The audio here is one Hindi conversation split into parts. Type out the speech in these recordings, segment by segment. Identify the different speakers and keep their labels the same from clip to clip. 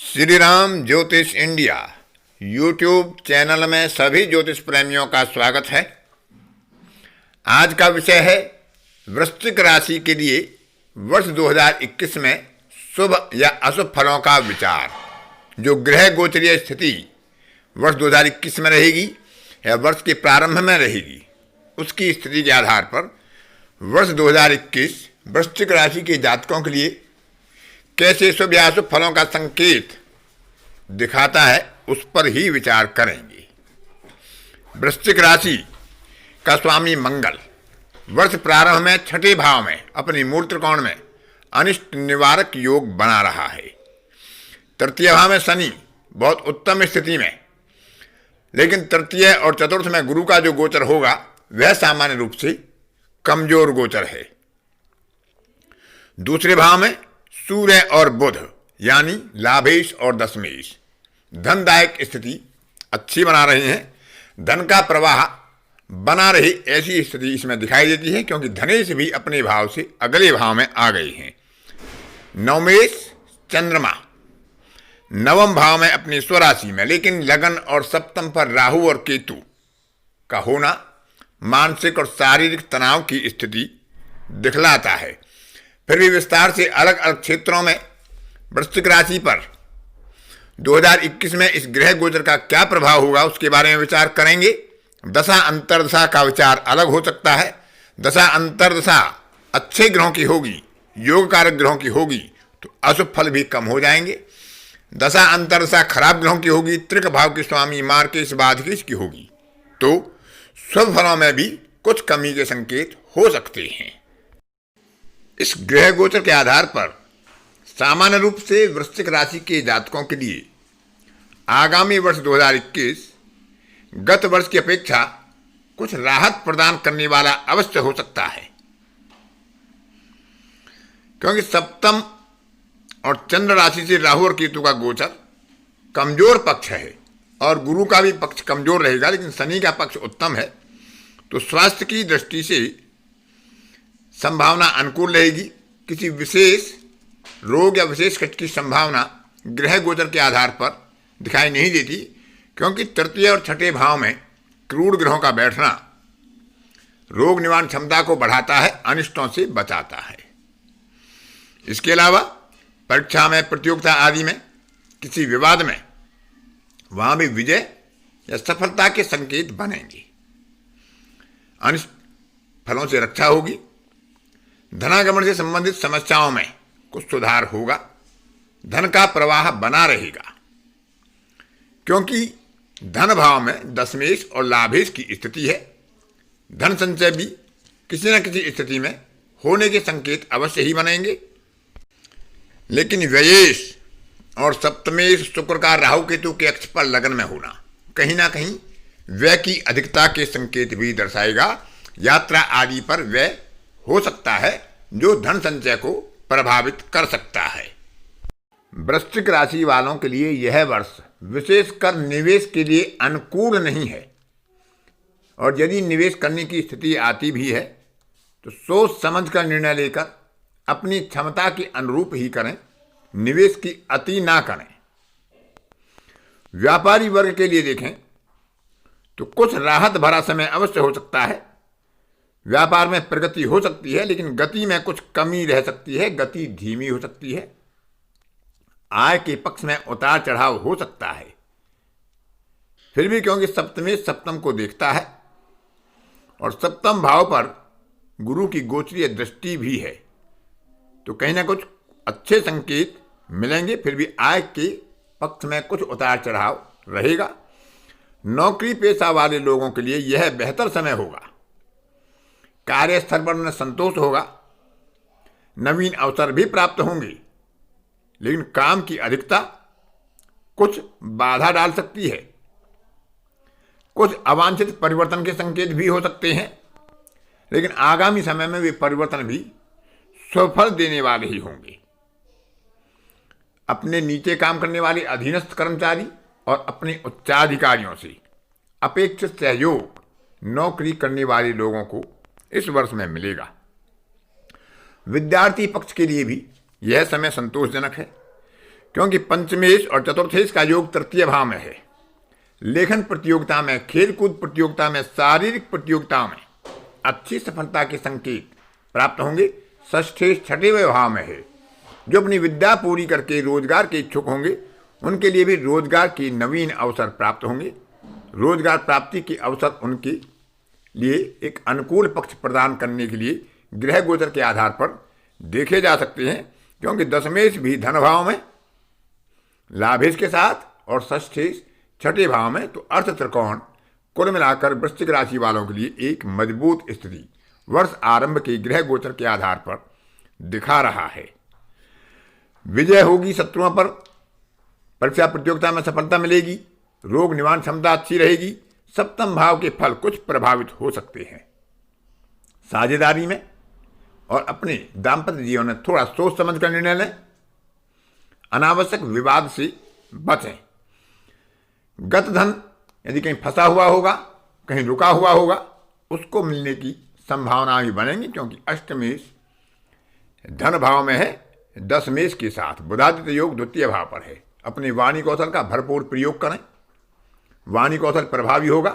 Speaker 1: श्री राम ज्योतिष इंडिया यूट्यूब चैनल में सभी ज्योतिष प्रेमियों का स्वागत है। आज का विषय है वृश्चिक राशि के लिए वर्ष 2021 में शुभ या अशुभ फलों का विचार। जो ग्रह गोचरीय स्थिति वर्ष 2021 में रहेगी या वर्ष के प्रारंभ में रहेगी, उसकी स्थिति के आधार पर वर्ष 2021 वृश्चिक राशि के जातकों के लिए कैसे शुभ या अशुभ फलों का संकेत दिखाता है, उस पर ही विचार करेंगे। वृश्चिक राशि का स्वामी मंगल वर्ष प्रारंभ में छठे भाव में अपनी मूल त्रिकोण में अनिष्ट निवारक योग बना रहा है। तृतीय भाव में शनि बहुत उत्तम स्थिति में, लेकिन तृतीय और चतुर्थ में गुरु का जो गोचर होगा वह सामान्य रूप से कमजोर गोचर है। दूसरे भाव में सूर्य और बुध यानी लाभेश और दशमेश धनदायक स्थिति अच्छी बना रहे हैं। धन का प्रवाह बना रही ऐसी स्थिति इसमें दिखाई देती है, क्योंकि धनेश भी अपने भाव से अगले भाव में आ गए हैं। नवमेश चंद्रमा नवम भाव में अपनी स्वराशि में, लेकिन लगन और सप्तम पर राहु और केतु का होना मानसिक और शारीरिक तनाव की स्थिति दिखलाता है। फिर भी विस्तार से अलग अलग क्षेत्रों में वृश्चिक राशि पर 2021 में इस ग्रह गोचर का क्या प्रभाव होगा उसके बारे में विचार करेंगे। दशा अंतर्दशा का विचार अलग हो सकता है। दशा अंतर्दशा अच्छे ग्रहों की होगी, योग कारक ग्रहों की होगी तो अशुभ फल भी कम हो जाएंगे। दशा अंतर्दशा खराब ग्रहों की होगी, त्रिक भाव के स्वामी मार्केश बाधकेश की होगी तो शुभ फलों में भी कुछ कमी के संकेत हो सकते हैं। इस ग्रह गोचर के आधार पर सामान्य रूप से वृश्चिक राशि के जातकों के लिए आगामी वर्ष 2021 गत वर्ष की अपेक्षा कुछ राहत प्रदान करने वाला अवश्य हो सकता है, क्योंकि सप्तम और चंद्र राशि से राहु और केतु का गोचर कमजोर पक्ष है और गुरु का भी पक्ष कमजोर रहेगा, लेकिन शनि का पक्ष उत्तम है। तो स्वास्थ्य की दृष्टि से संभावना अनुकूल रहेगी। किसी विशेष रोग या विशेष कष्ट की संभावना ग्रह गोचर के आधार पर दिखाई नहीं देती, क्योंकि तृतीय और छठे भाव में क्रूर ग्रहों का बैठना रोग निवारण क्षमता को बढ़ाता है, अनिष्टों से बचाता है। इसके अलावा परीक्षा में, प्रतियोगिता आदि में, किसी विवाद में वहां भी विजय या सफलता के संकेत बनेंगे। अनिष्ट फलों से रक्षा होगी। धनागमन से संबंधित समस्याओं में कुछ सुधार होगा। धन का प्रवाह बना रहेगा, क्योंकि धन भाव में दशमेश और लाभेश की स्थिति है। धन संचय भी किसी न किसी स्थिति में होने के संकेत अवश्य ही बनेंगे, लेकिन व्ययेश और सप्तमेश शुक्र का राहु केतु के अक्ष पर लगन में होना कहीं ना कहीं व्यय की अधिकता के संकेत भी दर्शाएगा। यात्रा आदि पर व्यय हो सकता है, जो धन संचय को प्रभावित कर सकता है। वृश्चिक राशि वालों के लिए यह वर्ष विशेषकर निवेश के लिए अनुकूल नहीं है, और यदि निवेश करने की स्थिति आती भी है तो सोच समझ कर निर्णय लेकर अपनी क्षमता के अनुरूप ही करें, निवेश की अति ना करें। व्यापारी वर्ग के लिए देखें तो कुछ राहत भरा समय अवश्य हो सकता है। व्यापार में प्रगति हो सकती है, लेकिन गति में कुछ कमी रह सकती है, गति धीमी हो सकती है। आय के पक्ष में उतार चढ़ाव हो सकता है। फिर भी क्योंकि सप्तमेश सप्तम को देखता है और सप्तम भाव पर गुरु की गोचरीय दृष्टि भी है, तो कहीं ना कुछ अच्छे संकेत मिलेंगे। फिर भी आय के पक्ष में कुछ उतार चढ़ाव रहेगा। नौकरी पेशा वाले लोगों के लिए यह बेहतर समय होगा। कार्यस्थल पर उन्हें संतोष होगा। नवीन अवसर भी प्राप्त होंगे, लेकिन काम की अधिकता कुछ बाधा डाल सकती है। कुछ अवांछित परिवर्तन के संकेत भी हो सकते हैं, लेकिन आगामी समय में वे परिवर्तन भी सफल देने वाले ही होंगे। अपने नीचे काम करने वाले अधीनस्थ कर्मचारी और अपने उच्चाधिकारियों से अपेक्षित सहयोग नौकरी करने वाले लोगों को इस वर्ष में मिलेगा। विद्यार्थी पक्ष के लिए भी यह समय संतोषजनक है, क्योंकि पंचमेश और चतुर्थेश का योग तृतीय भाव में है। लेखन प्रतियोगिता में, खेलकूद प्रतियोगिता में, शारीरिक प्रतियोगिता में अच्छी सफलता के संकेत प्राप्त होंगे। षष्ठेश छठवें भाव में है। जो अपनी विद्या पूरी करके रोजगार के इच्छुक होंगे उनके लिए भी रोजगार के नवीन अवसर प्राप्त होंगे। रोजगार प्राप्ति के अवसर उनके लिए एक अनुकूल पक्ष प्रदान करने के लिए ग्रह गोचर के आधार पर देखे जा सकते हैं, क्योंकि दशमेश भी धन भाव में लाभेश के साथ और षष्ठेश छठे भाव में, तो अर्थ त्रिकोण कुल मिलाकर वृश्चिक राशि वालों के लिए एक मजबूत स्थिति वर्ष आरंभ के ग्रह गोचर के आधार पर दिखा रहा है। विजय होगी शत्रुओं पर, परीक्षा प्रतियोगिता में सफलता मिलेगी, रोग निवारण क्षमता अच्छी रहेगी। सप्तम भाव के फल कुछ प्रभावित हो सकते हैं। साझेदारी में और अपने दाम्पत्य जीवन में थोड़ा सोच समझ कर निर्णय लें। अनावश्यक विवाद से बचें। गत धन यदि कहीं फंसा हुआ होगा, कहीं रुका हुआ होगा, उसको मिलने की संभावना भी बनेंगी, क्योंकि अष्टमेश धन भाव में है, दशमेश के साथ बुधादित्य योग द्वितीय भाव पर है। अपने वाणी कौशल का भरपूर प्रयोग करें। वाणी कौशल प्रभावी होगा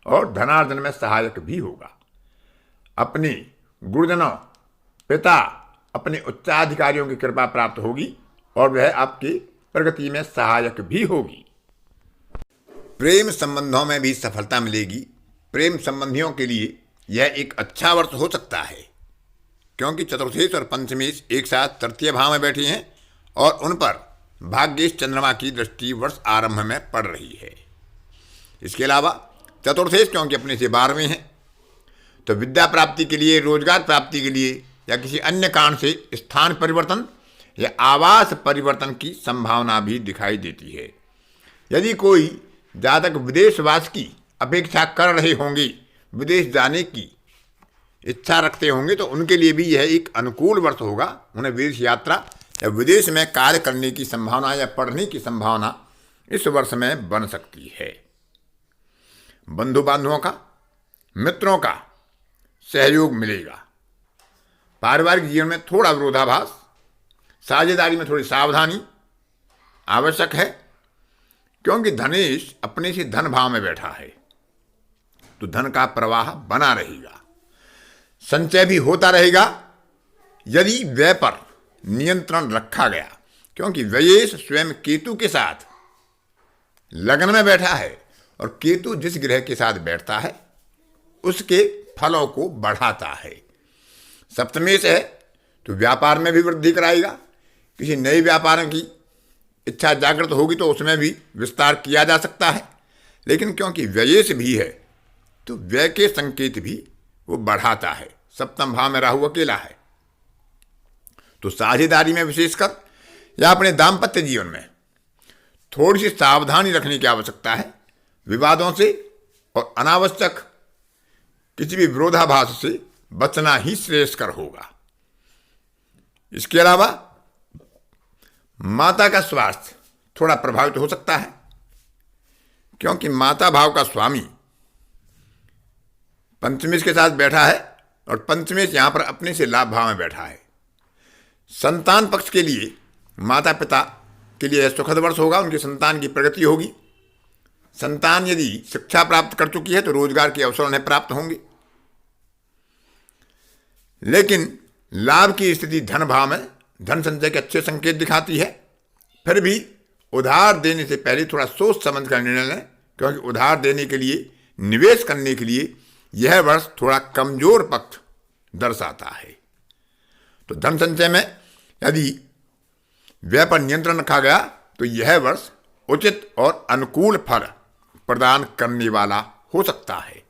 Speaker 1: और धनार्जन में सहायक भी होगा। अपने गुरुजनों, पिता, अपने उच्चाधिकारियों की कृपा प्राप्त होगी और वह आपकी प्रगति में सहायक भी होगी। प्रेम संबंधों में भी सफलता मिलेगी। प्रेम संबंधियों के लिए यह एक अच्छा वर्ष हो सकता है, क्योंकि चतुर्थेश और पंचमेश एक साथ तृतीय भाव में बैठे हैं और उन पर भाग्येश चंद्रमा की दृष्टि वर्ष आरंभ में पड़ रही है। इसके अलावा चतुर्थेश क्योंकि अपने से 12वें हैं, तो विद्या प्राप्ति के लिए, रोजगार प्राप्ति के लिए या किसी अन्य कारण से स्थान परिवर्तन या आवास परिवर्तन की संभावना भी दिखाई देती है। यदि कोई जातक विदेशवास की अपेक्षा कर रहे होंगे, विदेश जाने की इच्छा रखते होंगे, तो उनके लिए भी यह एक अनुकूल वर्ष होगा। उन्हें विदेश यात्रा या विदेश में कार्य करने की संभावना या पढ़ने की संभावना इस वर्ष में बन सकती है। बंधु बांधवों का, मित्रों का सहयोग मिलेगा। पारिवारिक जीवन में थोड़ा विरोधाभास, साझेदारी में थोड़ी सावधानी आवश्यक है, क्योंकि धनेश अपने से धन भाव में बैठा है, तो धन का प्रवाह बना रहेगा। संचय भी होता रहेगा यदि व्यय पर नियंत्रण रखा गया, क्योंकि व्ययेश स्वयं केतु के साथ लग्न में बैठा है और केतु जिस ग्रह के साथ बैठता है उसके फलों को बढ़ाता है। सप्तमेश है तो व्यापार में भी वृद्धि कराएगा। किसी नए व्यापार की इच्छा जागृत होगी तो उसमें भी विस्तार किया जा सकता है, लेकिन क्योंकि व्ययेश भी है तो व्यय के संकेत भी वो बढ़ाता है। सप्तम भाव में राहु अकेला है, तो साझेदारी में विशेषकर या अपने दाम्पत्य जीवन में थोड़ी सी सावधानी रखने की आवश्यकता है। विवादों से और अनावश्यक किसी भी विरोधाभास से बचना ही श्रेयस्कर होगा। इसके अलावा माता का स्वास्थ्य थोड़ा प्रभावित हो सकता है, क्योंकि माता भाव का स्वामी पंचमेश के साथ बैठा है और पंचमेश यहां पर अपने से लाभ भाव में बैठा है। संतान पक्ष के लिए, माता पिता के लिए सुखद वर्ष होगा। उनकी संतान की प्रगति होगी। संतान यदि शिक्षा प्राप्त कर चुकी है तो रोजगार के अवसर उन्हें प्राप्त होंगे, लेकिन लाभ की स्थिति धन भाव में धन संचय के अच्छे संकेत दिखाती है। फिर भी उधार देने से पहले थोड़ा सोच समझ कर निर्णय लें, क्योंकि उधार देने के लिए, निवेश करने के लिए यह वर्ष थोड़ा कमजोर पक्ष दर्शाता है। तो धन संचय में यदि व्यय पर नियंत्रण रखा गया तो यह वर्ष उचित और अनुकूल फल प्रदान करने वाला हो सकता है।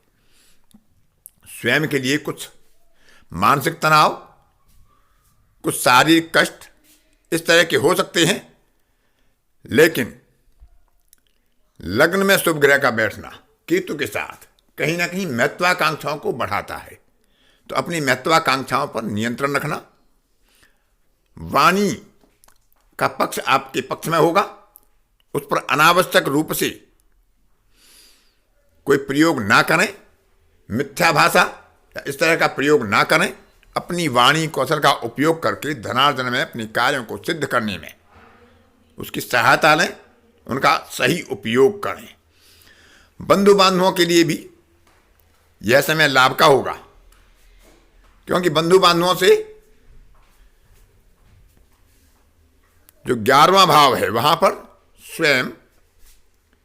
Speaker 1: स्वयं के लिए कुछ मानसिक तनाव, कुछ शारीरिक कष्ट इस तरह के हो सकते हैं, लेकिन लग्न में शुभ ग्रह का बैठना केतु के साथ कहीं ना कहीं महत्वाकांक्षाओं को बढ़ाता है। तो अपनी महत्वाकांक्षाओं पर नियंत्रण रखना, वाणी का पक्ष आपके पक्ष में होगा, उस पर अनावश्यक रूप से कोई प्रयोग ना करें, मिथ्या भाषा या इस तरह का प्रयोग ना करें। अपनी वाणी कौशल का उपयोग करके धनार्जन में अपने कार्यों को सिद्ध करने में उसकी सहायता लें, उनका सही उपयोग करें। बंधु बांधवों के लिए भी यह समय लाभ का होगा, क्योंकि बंधु बांधवों से जो 11वां भाव है वहां पर स्वयं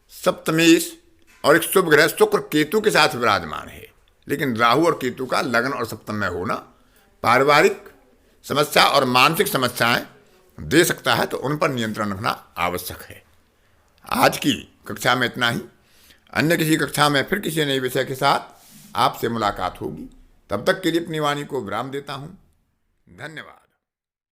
Speaker 1: सप्तमेश और एक शुभ ग्रह शुक्र केतु के साथ विराजमान है। लेकिन राहु और केतु का लग्न और सप्तम में होना पारिवारिक समस्या और मानसिक समस्याएं दे सकता है, तो उन पर नियंत्रण रखना आवश्यक है। आज की कक्षा में इतना ही। अन्य किसी कक्षा में फिर किसी नए विषय के साथ आपसे मुलाकात होगी। तब तक के लिए अपनी वाणी को विराम देता हूं। धन्यवाद।